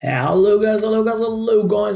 Hello guys,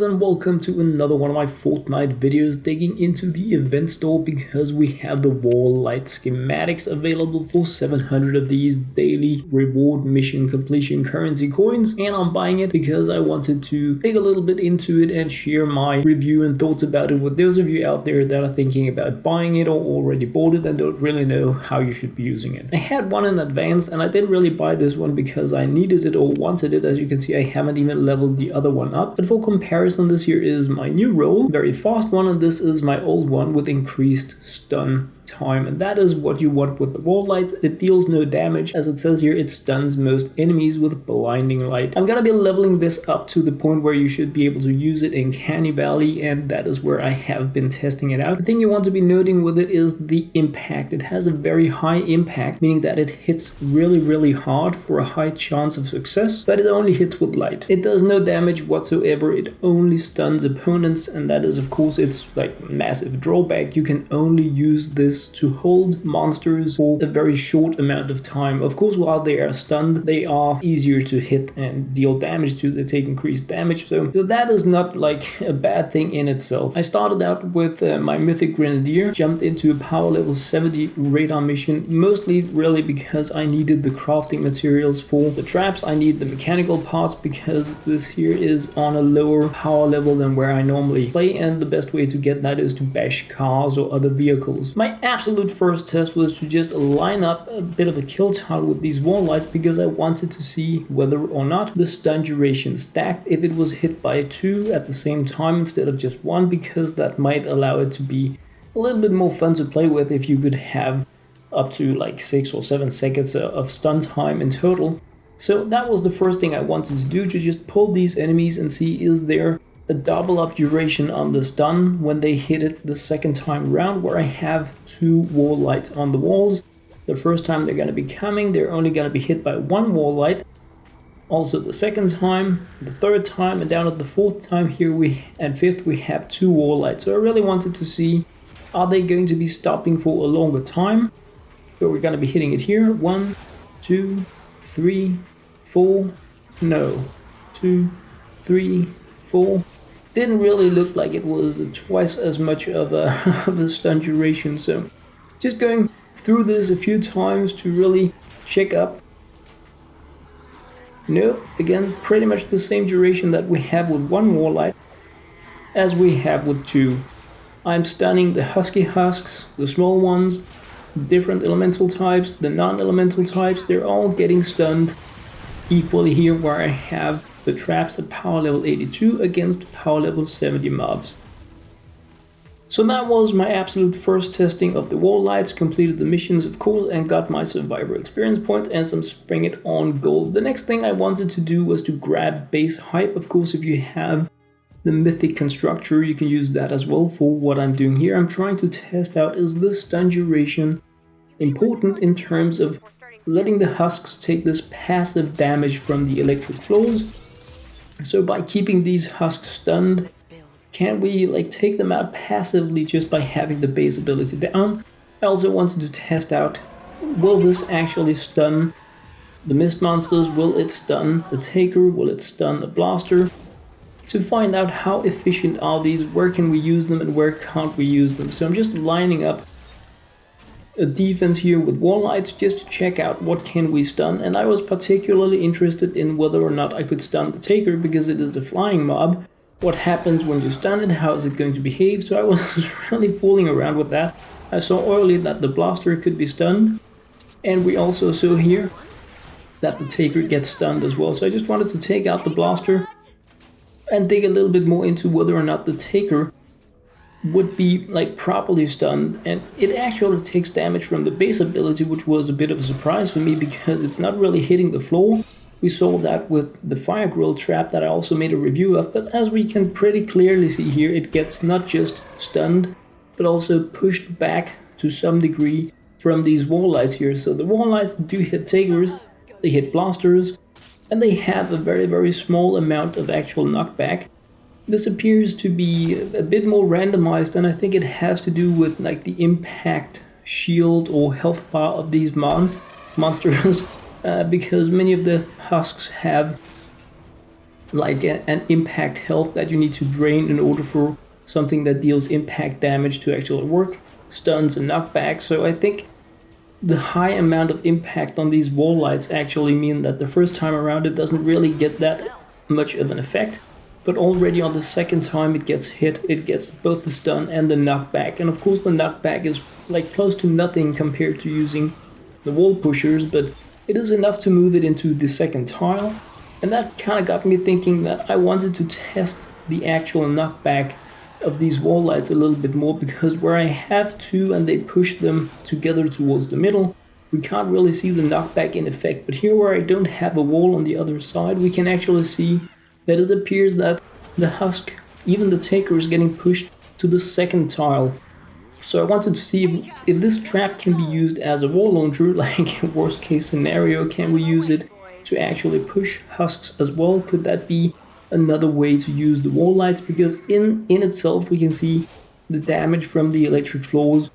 and welcome to another one of my Fortnite videos digging into the event store because we have the wall light schematics available for 700 of these daily reward mission completion currency coins, and I'm buying it because I wanted to dig a little bit into it and share my review and thoughts about it with those of you out there that are thinking about buying it or already bought it and don't really know how you should be using it. I had one in advance and I didn't really buy this one because I needed it or wanted it. As you can see, I haven't even leveled the other one up, but for comparison, this here is my new role, very fast one, and this is my old one with increased stun time, and that is what you want with the wall lights. It deals no damage, as it says here. It stuns most enemies with blinding light. I'm gonna be leveling this up to the point where you should be able to use it in Canny Valley, and that is where I have been testing it out. The thing you want to be noting with it is the impact. It has a very high impact, meaning that it hits really hard for a high chance of success, but it only hits with light. It does no damage whatsoever. It only stuns opponents, and that is of course its massive drawback. You can only use this to hold monsters for a very short amount of time. Of course, while they are stunned, they are easier to hit and deal damage to. They take increased damage, so that is not like a bad thing in itself. I started out with my Mythic Grenadier, jumped into a power level 70 radar mission, mostly really because I needed the crafting materials for the traps. I need the mechanical parts because this here is on a lower power level than where I normally play, and the best way to get that is to bash cars or other vehicles. My absolute first test was to just line up a bit of a kill tile with these wall lights because I wanted to see whether or not the stun duration stacked if it was hit by 2 at the same time instead of just 1, because that might allow it to be a little bit more fun to play with if you could have up to like 6 or 7 seconds of stun time in total. So that was the first thing I wanted to do, to just pull these enemies and see, is there a double up duration on the stun when they hit it the second time around, where I have 2 wall lights on the walls. The first time they're going to be coming, they're only going to be hit by 1 wall light. Also the second time, the third time, and down at the fourth time here and fifth we have 2 wall lights. So I really wanted to see, are they going to be stopping for a longer time? So we're going to be hitting it here. 1, 2, 3, 4. No. 2, 3, 4. Didn't really look like it was twice as much of a stun duration, so just going through this a few times to really check up. No, again, pretty much the same duration that we have with 1 wall light as we have with 2. I'm stunning the husks, the small ones, different elemental types, the non-elemental types. They're all getting stunned equally here, where I have the traps at power level 82 against power level 70 mobs. So that was my absolute first testing of the wall lights. Completed the missions of course and got my survivor experience points and some spring it on gold. The next thing I wanted to do was to grab base hype. Of course, if you have the mythic constructor, you can use that as well for what I'm doing here. I'm trying to test out, is the stun duration important in terms of letting the husks take this passive damage from the electric flows. So by keeping these husks stunned, can we take them out passively just by having the base ability down? I also wanted to test out, will this actually stun the mist monsters? Will it stun the taker? Will it stun the blaster? To find out how efficient are these, where can we use them and where can't we use them. So I'm just lining up a defense here with wall lights just to check out what can we stun, and I was particularly interested in whether or not I could stun the taker because it is a flying mob. What happens when you stun it? How is it going to behave? So I was really fooling around with that. I saw early that the blaster could be stunned, and we also saw here that the taker gets stunned as well. So I just wanted to take out the blaster and dig a little bit more into whether or not the taker would be properly stunned, and it actually takes damage from the base ability, which was a bit of a surprise for me because it's not really hitting the floor. We saw that with the fire grill trap that I also made a review of, but as we can pretty clearly see here, it gets not just stunned but also pushed back to some degree from these wall lights here. So the wall lights do hit takers, they hit blasters, and they have a very small amount of actual knockback. This appears to be a bit more randomized, and I think it has to do with the impact shield or health bar of these monsters because many of the husks have like an impact health that you need to drain in order for something that deals impact damage to actually work, stuns and knockbacks. So I think the high amount of impact on these wall lights actually mean that the first time around it doesn't really get that much of an effect, but already on the second time it gets hit, it gets both the stun and the knockback. And of course the knockback is like close to nothing compared to using the wall pushers, but it is enough to move it into the second tile. And that kind of got me thinking that I wanted to test the actual knockback of these wall lights a little bit more, because where I have two and they push them together towards the middle, we can't really see the knockback in effect. But here where I don't have a wall on the other side, we can actually see that it appears that the husk, even the taker, is getting pushed to the second tile. So I wanted to see if this trap can be used as a wall launcher, like worst case scenario, can we use it to actually push husks as well? Could that be another way to use the wall lights? Because in itself we can see the damage from the electric floors.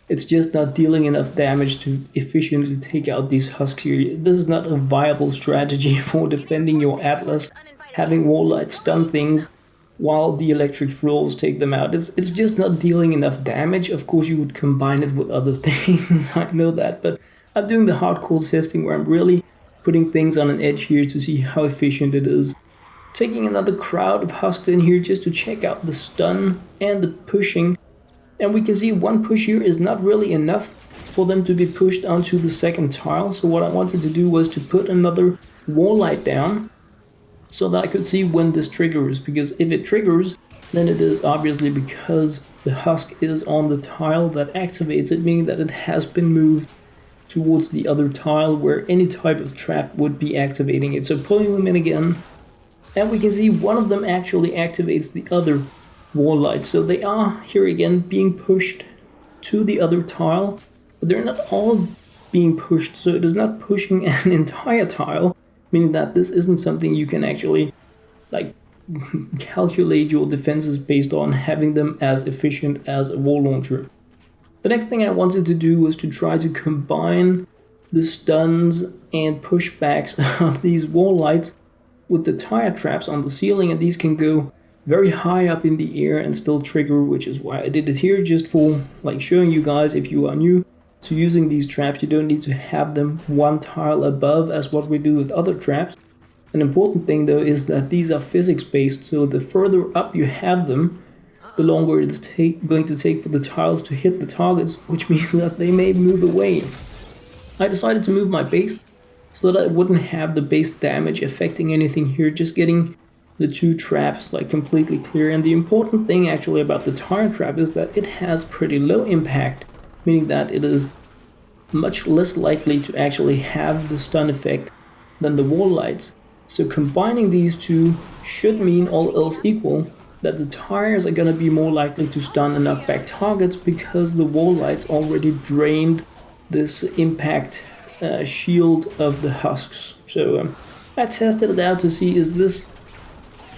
It's just not dealing enough damage to efficiently take out these husks here. This is not a viable strategy for defending your Atlas, having wall lights stun things while the electric floors take them out. It's just not dealing enough damage. Of course you would combine it with other things, I know that, but I'm doing the hardcore testing where I'm really putting things on an edge here to see how efficient it is. Taking another crowd of husks in here just to check out the stun and the pushing, and we can see one push here is not really enough for them to be pushed onto the second tile. So what I wanted to do was to put another wall light down so that I could see when this triggers, because if it triggers, then it is obviously because the husk is on the tile that activates it, meaning that it has been moved towards the other tile where any type of trap would be activating it. So pulling them in again, and we can see one of them actually activates the other wall light. So they are here again being pushed to the other tile, but they're not all being pushed. So it is not pushing an entire tile, meaning that this isn't something you can actually like calculate your defenses based on having them as efficient as a wall launcher. The next thing I wanted to do was to try to combine the stuns and pushbacks of these wall lights with the tire traps on the ceiling, and these can go very high up in the air and still trigger, which is why I did it here, just for like showing you guys, if you are new to using these traps, you don't need to have them one tile above as what we do with other traps. An important thing though is that these are physics based, so the further up you have them, the longer it's going to take for the tiles to hit the targets, which means that they may move away. I decided to move my base so that I wouldn't have the base damage affecting anything here, just getting the two traps like completely clear. And the important thing actually about the tire trap is that it has pretty low impact, meaning that it is much less likely to actually have the stun effect than the wall lights. So combining these two should mean, all else equal, that the tires are gonna be more likely to stun and knock back targets, because the wall lights already drained this impact shield of the husks. So I tested it out to see,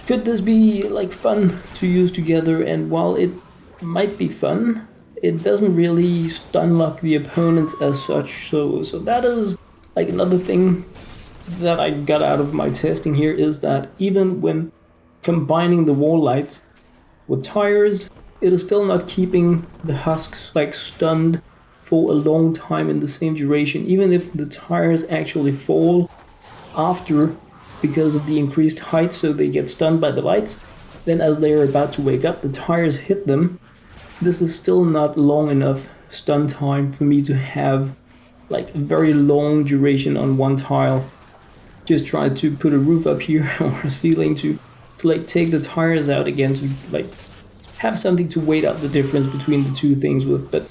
could this be like fun to use together, and while it might be fun, it doesn't really stun lock the opponents as such. So that is like another thing that I got out of my testing here, is that even when combining the wall lights with tires, it is still not keeping the husks like stunned for a long time in the same duration. Even if the tires actually fall after because of the increased height, so they get stunned by the lights, then as they are about to wake up, the tires hit them. This is still not long enough stun time for me to have like a very long duration on one tile. Just try to put a roof up here or a ceiling to like take the tires out again, to like have something to wait out the difference between the two things with. But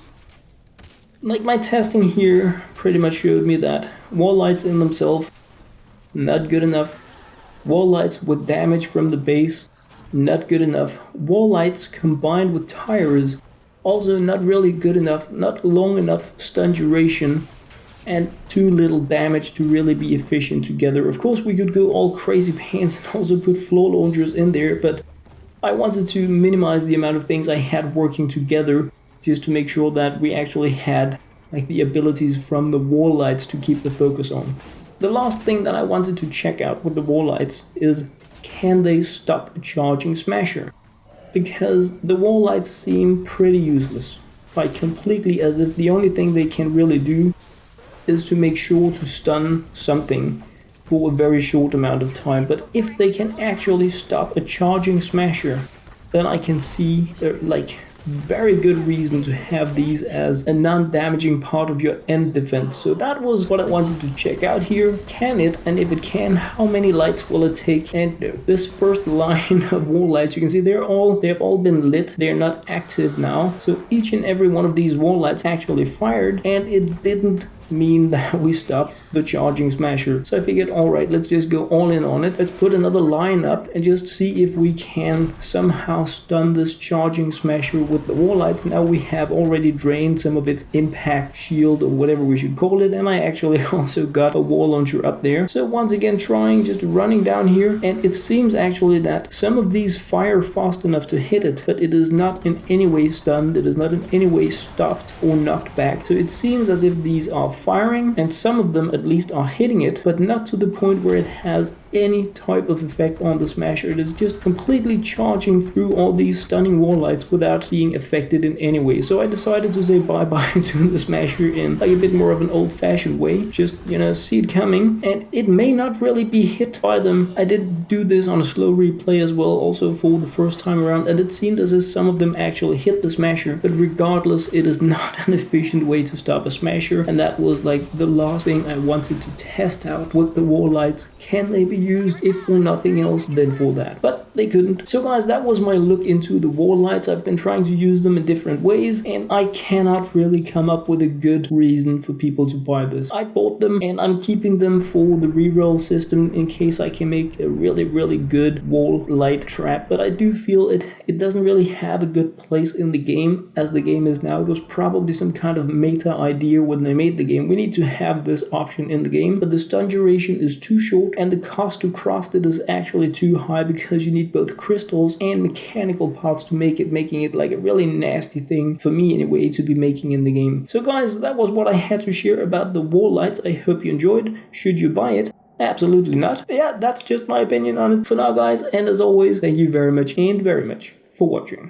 like my testing here pretty much showed me that wall lights in themselves, not good enough. Wall lights with damage from the base, not good enough. Wall lights combined with tires, also not really good enough, not long enough stun duration, and too little damage to really be efficient together. Of course we could go all crazy pants and also put floor launchers in there, but I wanted to minimize the amount of things I had working together, just to make sure that we actually had like the abilities from the wall lights to keep the focus on. The last thing that I wanted to check out with the wall lights is can they stop a charging smasher? Because the wall lights seem pretty useless, like completely as if the only thing they can really do is to make sure to stun something for a very short amount of time. But if they can actually stop a charging smasher, then I can see like very good reason to have these as a non-damaging part of your end defense. So that was what I wanted to check out here. Can it? And if it can, how many lights will it take? And this first line of wall lights, you can see they have all been lit. They're not active now. So each and every one of these wall lights actually fired, and it didn't mean that we stopped the charging smasher. So I figured, alright, let's just go all in on it. Let's put another line up and just see if we can somehow stun this charging smasher with the wall lights. Now we have already drained some of its impact shield or whatever we should call it, and I actually also got a wall launcher up there. So once again, trying, just running down here, and it seems actually that some of these fire fast enough to hit it, but it is not in any way stunned, it is not in any way stopped or knocked back. So it seems as if these are firing, and some of them at least are hitting it, but not to the point where it has any type of effect on the smasher. It is just completely charging through all these stunning wall lights without being affected in any way. So I decided to say bye-bye to the smasher in like a bit more of an old-fashioned way. Just, you know, see it coming, and it may not really be hit by them. I did do this on a slow replay as well, also for the first time around, and it seemed as if some of them actually hit the smasher, but regardless, it is not an efficient way to stop a smasher, and that was like the last thing I wanted to test out with the wall lights. Can they be used, if for nothing else, then for that? But they couldn't. So guys, that was my look into the wall lights. I've been trying to use them in different ways, and I cannot really come up with a good reason for people to buy this. I bought them, and I'm keeping them for the reroll system in case I can make a really good wall light trap. But I do feel it doesn't really have a good place in the game as the game is now. It was probably some kind of meta idea when they made the game. We need to have this option in the game, but the stun duration is too short, and the cost to craft it is actually too high because you need both crystals and mechanical parts to make it, making it like a really nasty thing for me anyway to be making in the game. So guys, that was what I had to share about the wall lights. I hope you enjoyed. Should you buy it? Absolutely not. But yeah, that's just my opinion on it for now, guys, and as always, thank you very much for watching.